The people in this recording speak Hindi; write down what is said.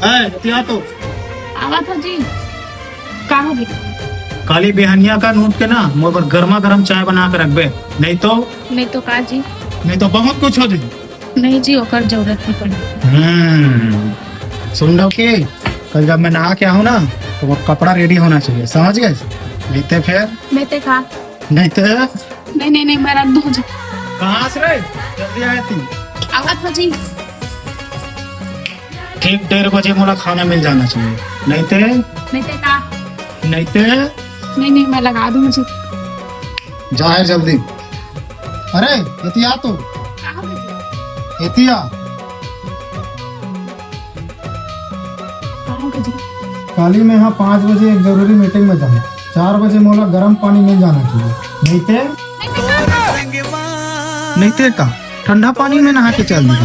क्या तो आवा था जी। का हो गया? काली बिहानिया का नूट के ना मोर पर गर्मा गर्म चाय बना के रखबे, नहीं नहीं तो का जी? नहीं तो बहुत कुछ हो जाए। नहीं जी, ओकर जरूरत नहीं पड़ी। सुन लो कि कल जब मैं नहा के आऊँ ना तो वो कपड़ा रेडी होना चाहिए, समझ गए? नहीं तो फिर मैं ते का नहीं तो नहीं मैं रख दूं जी। कहाँ से रे? जल्दी आए थी। आवा था जी। ठीक 1:30 बजे मोला खाना मिल जाना चाहिए, नहीं तो नहीं ते का नहीं तो नहीं मैं लगा दूं जी। जाए जल्दी। अरे एतिया तो का हो गया जी? एतिया का हो गया जी? काली में यहाँ 5 बजे एक जरूरी मीटिंग में जाना, 4 बजे मोला गर्म पानी मिल जाना चाहिए, नहीं तो का ठंडा पानी में नहा के चल दी।